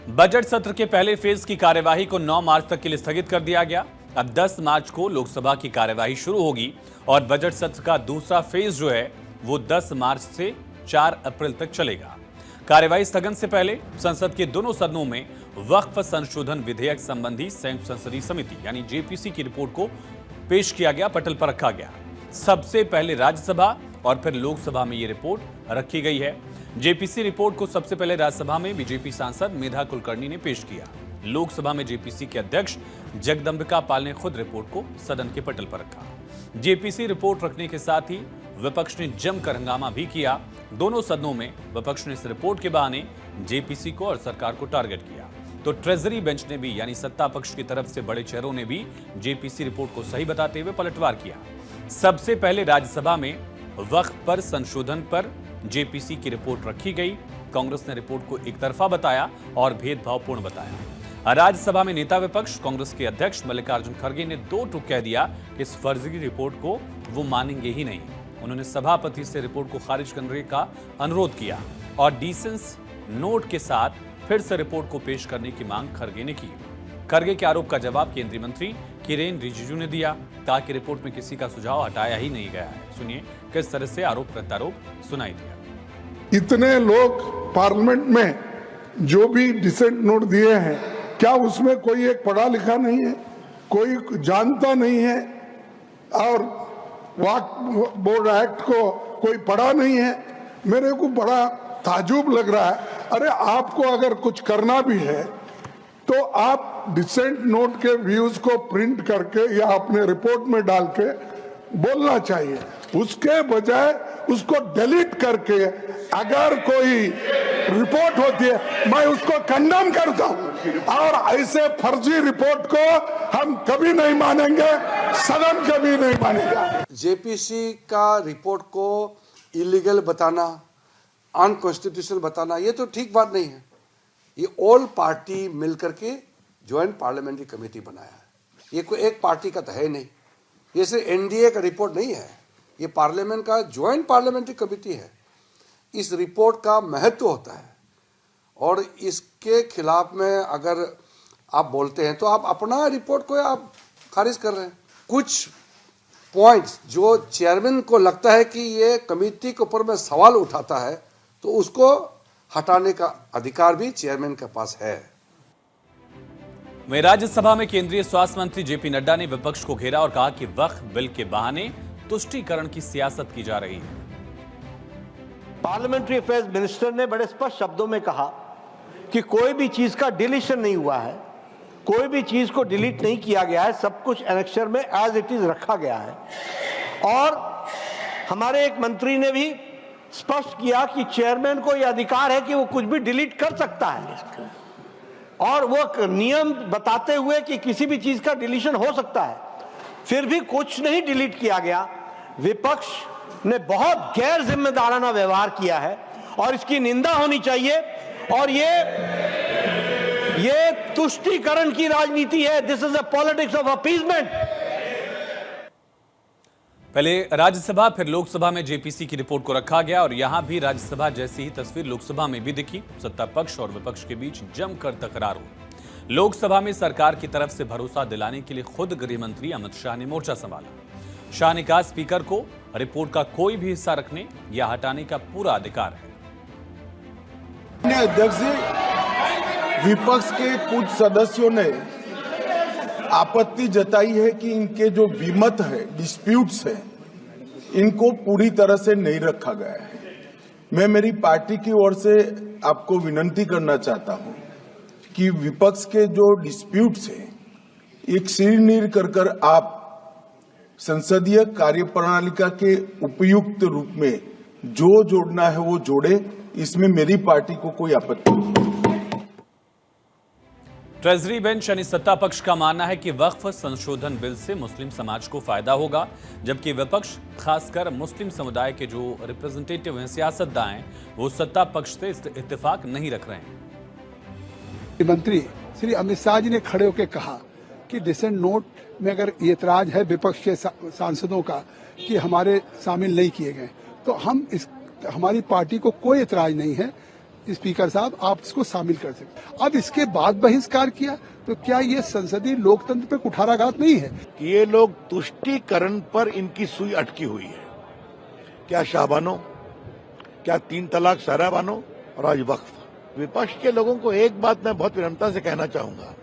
Budget सत्र के पहले फेज की कार्यवाही को 9 मार्च तक के लिए स्थगित कर दिया गया। अब 10 मार्च को लोकसभा की कार्यवाही शुरू होगी और बजट सत्र का दूसरा फेज जो है वो 10 मार्च से 4 अप्रैल तक चलेगा। कार्यवाही स्थगन से पहले संसद के दोनों सदनों में वक्फ संशोधन विधेयक संबंधी संयुक्त संसदीय समिति यानी जेपीसी की रिपोर्ट को पेश किया गया, पटल पर रखा गया। सबसे पहले राज्यसभा और फिर लोकसभा में ये रिपोर्ट रखी गई है। जेपीसी रिपोर्ट को सबसे पहले राज्यसभा में बीजेपी सांसद मेधा कुलकर्णी ने पेश किया। लोकसभा में जेपीसी के अध्यक्ष जगदंबिका पाल ने खुद रिपोर्ट को सदन के पटल पर रखा। जेपीसी रिपोर्ट रखने के साथ ही विपक्ष ने जमकर हंगामा भी किया। दोनों सदनों में विपक्ष ने इस रिपोर्ट के बहाने जेपीसी को और सरकार को टारगेट किया। तो ट्रेजरी बेंच ने भी यानी सत्ता पक्ष की तरफ से बड़े चेहरों ने भी जेपीसी रिपोर्ट को सही बताते हुए पलटवार किया। सबसे पहले राज्यसभा में वक्फ पर संशोधन पर जेपीसी की रिपोर्ट रखी गई। कांग्रेस ने रिपोर्ट को एकतरफा बताया और भेदभावपूर्ण बताया। राज्यसभा में नेता विपक्ष कांग्रेस के अध्यक्ष मल्लिकार्जुन खड़गे ने दो टूक कह दिया कि इस फर्जी रिपोर्ट को वो मानेंगे ही नहीं। उन्होंने सभापति से रिपोर्ट को खारिज करने का अनुरोध किया और डिसेंस नोट के साथ फिर से रिपोर्ट को पेश करने की मांग खड़गे ने की। खड़गे के आरोप का जवाब केंद्रीय मंत्री किरेन रिजिजू ने दिया। कहा कि रिपोर्ट में किसी का सुझाव हटाया ही नहीं गया है। सुनिए किस तरह से आरोप प्रत्यारोप सुनाई दिया। इतने लोग पार्लियामेंट में जो भी डिसेंट नोट दिए हैं, क्या उसमें कोई एक पढ़ा लिखा नहीं है, कोई जानता नहीं है और वक्फ बोर्ड एक्ट को कोई पढ़ा नहीं है? मेरे को बड़ा ताजुब लग रहा है। अरे आपको अगर कुछ करना भी है तो आप डिसेंट नोट के व्यूज को प्रिंट करके या अपने रिपोर्ट में डाल के बोलना चाहिए। उसके बजाय उसको डिलीट करके अगर कोई रिपोर्ट होती है मैं उसको कंडेम करता हूं और ऐसे फर्जी रिपोर्ट को हम कभी नहीं मानेंगे, सदन कभी नहीं मानेगा। जेपीसी का रिपोर्ट को इलीगल बताना, अनकॉन्स्टिट्यूशनल बताना, ये तो ठीक बात नहीं है। ये ऑल पार्टी मिलकर के ज्वाइंट पार्लियामेंट्री कमेटी बनाया है। ये कोई एक पार्टी का तो है नहीं, ये सिर्फ एनडीए का रिपोर्ट नहीं है, ये पार्लियामेंट का ज्वाइंट पार्लियामेंट्री कमेटी है। इस रिपोर्ट का महत्व होता है और इसके खिलाफ में अगर आप बोलते हैं तो आप अपना रिपोर्ट को आप खारिज कर रहे हैं। कुछ पॉइंट्स जो चेयरमैन को लगता है कि ये कमेटी के ऊपर में सवाल उठाता है तो उसको हटाने का अधिकार भी चेयरमैन के पास है। वहीं राज्यसभा में केंद्रीय स्वास्थ्य मंत्री जेपी नड्डा ने विपक्ष को घेरा और कहा कि वक्फ बिल के बहाने तुष्टीकरण की सियासत की जा रही है। पार्लियामेंट्री अफेयर्स मिनिस्टर ने बड़े स्पष्ट शब्दों में कहा कि कोई भी चीज का डिलीशन नहीं हुआ है, कोई भी चीज को डिलीट नहीं किया गया है, सब कुछ एनेक्सर में एज इट इज रखा गया है। और हमारे एक मंत्री ने भी स्पष्ट किया कि चेयरमैन को यह अधिकार है कि वो कुछ भी डिलीट कर सकता है और वो नियम बताते हुए कि किसी भी चीज का डिलीशन हो सकता है, फिर भी कुछ नहीं डिलीट किया गया। विपक्ष ने बहुत गैर जिम्मेदाराना व्यवहार किया है और इसकी निंदा होनी चाहिए। और ये तुष्टीकरण की राजनीति है। This is a politics of appeasement. पहले राज्यसभा फिर लोकसभा में जेपीसी की रिपोर्ट को रखा गया और यहां भी राज्यसभा जैसी ही तस्वीर लोकसभा में भी दिखी। सत्ता पक्ष और विपक्ष के बीच जमकर तकरार हुई। लोकसभा में सरकार की तरफ से भरोसा दिलाने के लिए खुद गृह मंत्री अमित शाह ने मोर्चा संभाला। शाह ने कहा स्पीकर को रिपोर्ट का कोई भी हिस्सा रखने या हटाने का पूरा अधिकार है। अध्यक्ष जी, विपक्ष के कुछ सदस्यों ने आपत्ति जताई है कि इनके जो विमत है, डिस्प्यूट्स है, इनको पूरी तरह से नहीं रखा गया है। मैं मेरी पार्टी की ओर से आपको विनती करना चाहता हूं कि विपक्ष के जो डिस्प्यूट्स है एक सिरनीर कर आप संसदीय कार्यप्रणालिका के उपयुक्त रूप में जो जोड़ना है वो जोड़े। इसमें मेरी पार्टी को कोई आपत्ति नहीं। ट्रेजरी बेंच यानी सत्ता पक्ष का मानना है कि वक्फ संशोधन बिल से मुस्लिम समाज को फायदा होगा, जबकि विपक्ष खासकर मुस्लिम समुदाय के जो रिप्रेजेंटेटिव हैं, सियासतदान हैं, वो सत्ता पक्ष से इत्तेफाक नहीं रख रहे हैं। मंत्री श्री अमित शाह जी ने खड़े होकर कहा कि डिसेंट नोट में अगर ये एतराज है विपक्ष के सांसदों का कि हमारे शामिल नहीं किए गए, तो हमारी पार्टी को कोई एतराज नहीं है। स्पीकर साहब आप इसको शामिल कर सकते। अब इसके बाद बहिष्कार किया तो क्या ये संसदीय लोकतंत्र पे कुठाराघात नहीं है? कि ये लोग तुष्टीकरण पर इनकी सुई अटकी हुई है। क्या शाहबानो, क्या 3 तलाक शरह बानो और आज वक्फ। विपक्ष के लोगों को एक बात मैं बहुत विनम्रता से कहना चाहूंगा,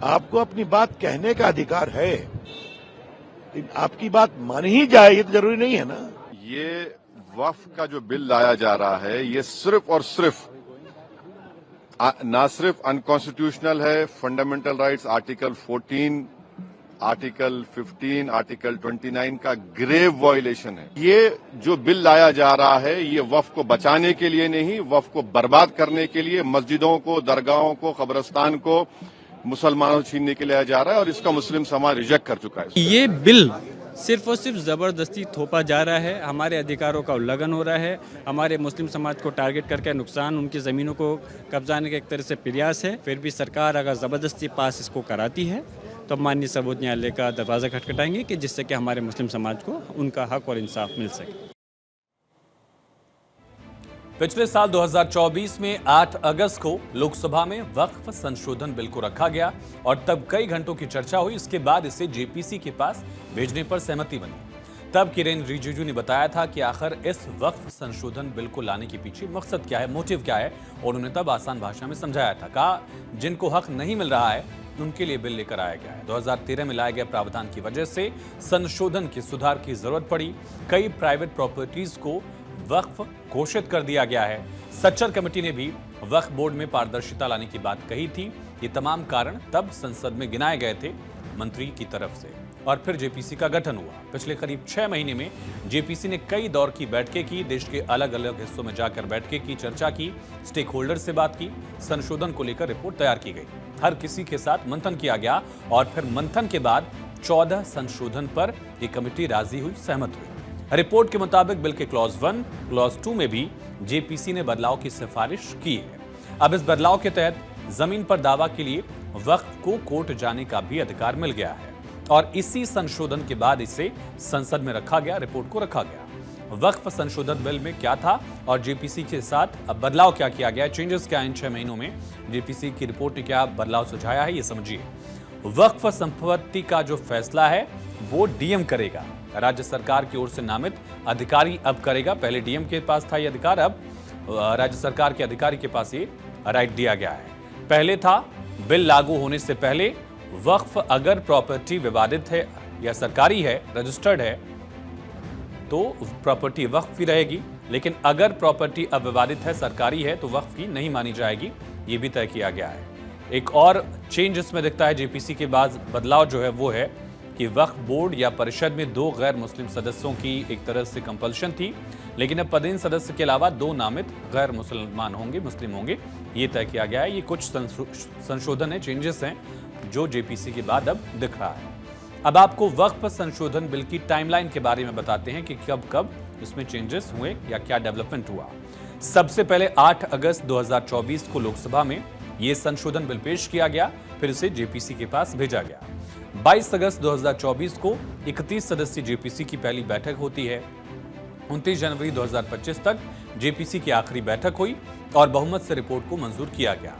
आपको अपनी बात कहने का अधिकार है, लेकिन आपकी बात मानी ही जाए ये तो जरूरी नहीं है ना। ये वक्फ का जो बिल लाया जा रहा है ये सिर्फ और सिर्फ ना सिर्फ अनकॉन्स्टिट्यूशनल है, fundamental rights article 14, article 15, article 29 का ग्रेव वायलेशन है। ये जो बिल लाया जा रहा है ये वक्फ को बचाने के लिए नहीं, वक्फ को बर्बाद करने के लिए, मस्जिदों को, दरगाहों को, कब्रिस्तान को मुसलमानों से छीनने के लिए लाया जा रहा है और इसका मुस्लिम समाज रिजेक्ट कर चुका है। ये बिल सिर्फ और सिर्फ ज़बरदस्ती थोपा जा रहा है, हमारे अधिकारों का उल्लंघन हो रहा है, हमारे मुस्लिम समाज को टारगेट करके नुकसान, उनकी ज़मीनों को कब्जाने का एक तरह से प्रयास है। फिर भी सरकार अगर ज़बरदस्ती पास इसको कराती है तो माननीय सर्वोच्च न्यायालय का दरवाज़ा खटखटाएंगे कि जिससे कि हमारे मुस्लिम समाज को उनका हक और इंसाफ मिल सके। पिछले साल 2024 में 8 अगस्त को लोकसभा में वक्फ संशोधन बिल को रखा गया और तब कई घंटों की चर्चा हुई। इसके बाद इसे जेपीसी के पास भेजने पर सहमति बनी। तब किरेन रिजिजू ने बताया था कि आखिर इस वक्फ संशोधन बिल को लाने के पीछे मकसद क्या है, मोटिव क्या है, और उन्होंने तब आसान भाषा में समझाया था। कहा जिनको हक नहीं मिल रहा है उनके लिए बिल लेकर आया गया है। 2013 में लाए गए प्रावधान की वजह से संशोधन की सुधार की जरूरत पड़ी। कई प्राइवेट प्रॉपर्टीज को वक्फ घोषित कर दिया गया है। सच्चर कमेटी ने भी वक्फ बोर्ड में पारदर्शिता लाने की बात कही थी। ये तमाम कारण तब संसद में गिनाए गए थे मंत्री की तरफ से और फिर जेपीसी का गठन हुआ। पिछले करीब 6 महीने में जेपीसी ने कई दौर की बैठकें की, देश के अलग अलग हिस्सों में जाकर बैठकें की, चर्चा की, स्टेक होल्डर से बात की, संशोधन को लेकर रिपोर्ट तैयार की गई, हर किसी के साथ मंथन किया गया और फिर मंथन के बाद 14 संशोधन पर यह कमेटी राजी हुई, सहमत हुई। रिपोर्ट के मुताबिक बिल के क्लॉज 1, क्लॉज 2 में भी जेपीसी ने बदलाव की सिफारिश की है। अब इस बदलाव के तहत जमीन पर दावा के लिए वक्फ को कोर्ट जाने का भी अधिकार मिल गया है और इसी संशोधन के बाद इसे संसद में रखा गया, रिपोर्ट को रखा गया। वक्फ संशोधन बिल में क्या था और जेपीसी के साथ अब बदलाव क्या किया गया, चेंजेस क्या इन 6 महीनों में जेपीसी की रिपोर्ट ने क्या बदलाव सुझाया है, ये समझिए। वक्फ संपत्ति का जो फैसला है वो डीएम करेगा, राज्य सरकार की ओर से नामित अधिकारी अब करेगा। पहले डीएम के पास था ये अधिकार, अब राज्य सरकार के अधिकारी के पास ये राइट दिया गया है। पहले था बिल लागू होने से पहले वक्फ अगर प्रॉपर्टी विवादित है या सरकारी है, रजिस्टर्ड है, तो प्रॉपर्टी वक्फ की रहेगी, लेकिन अगर प्रॉपर्टी अविवादित है, सरकारी है, तो वक्फ की नहीं मानी जाएगी। ये भी तय किया गया है। एक और चेंज इसमें दिखता है जेपीसी के बाद बदलाव जो है वो है कि वक्फ बोर्ड या परिषद में 2 गैर मुस्लिम सदस्यों की एक तरह से कंपल्शन थी, लेकिन अब पदेन सदस्य के अलावा 2 नामित गैर मुसलमान होंगे, मुस्लिम होंगे, ये तय किया गया है। ये कुछ संशोधन है, चेंजेस हैं जो जेपीसी के बाद अब दिख रहा है। अब आपको वक्फ संशोधन बिल की टाइमलाइन के बारे में बताते हैं कि कब कब इसमें चेंजेस हुए या क्या डेवलपमेंट हुआ। सबसे पहले 8 अगस्त 2024 को लोकसभा में यह संशोधन बिल पेश किया गया, फिर इसे जेपीसी के पास भेजा गया। 22 अगस्त 2024 को 31 सदस्यीय जेपीसी की पहली बैठक होती है। 29 जनवरी 2025 तक जेपीसी की आखिरी बैठक हुई और बहुमत से रिपोर्ट को मंजूर किया गया।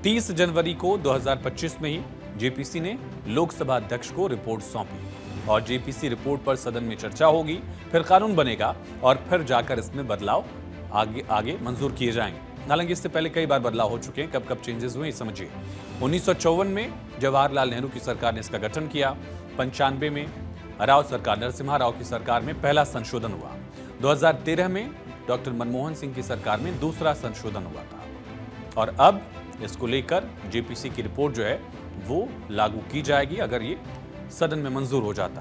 30 जनवरी को 2025 में ही जेपीसी ने लोकसभा अध्यक्ष को रिपोर्ट सौंपी और जेपीसी रिपोर्ट पर सदन में चर्चा होगी, फिर कानून बनेगा और फिर जाकर इसमें बदलाव आगे मंजूर किए जाएंगे। हालांकि इससे पहले कई बार बदलाव हो चुके हैं, कब कब चेंजेस हुए समझिए। 1954 में जवाहरलाल नेहरू की सरकार ने इसका गठन किया। 95 में राव सरकार, नरसिम्हा राव की सरकार में पहला संशोधन हुआ। 2013 में डॉक्टर मनमोहन सिंह की सरकार में दूसरा संशोधन हुआ था और अब इसको लेकर जेपीसी की रिपोर्ट जो है वो लागू की जाएगी अगर ये सदन में मंजूर हो जाता है।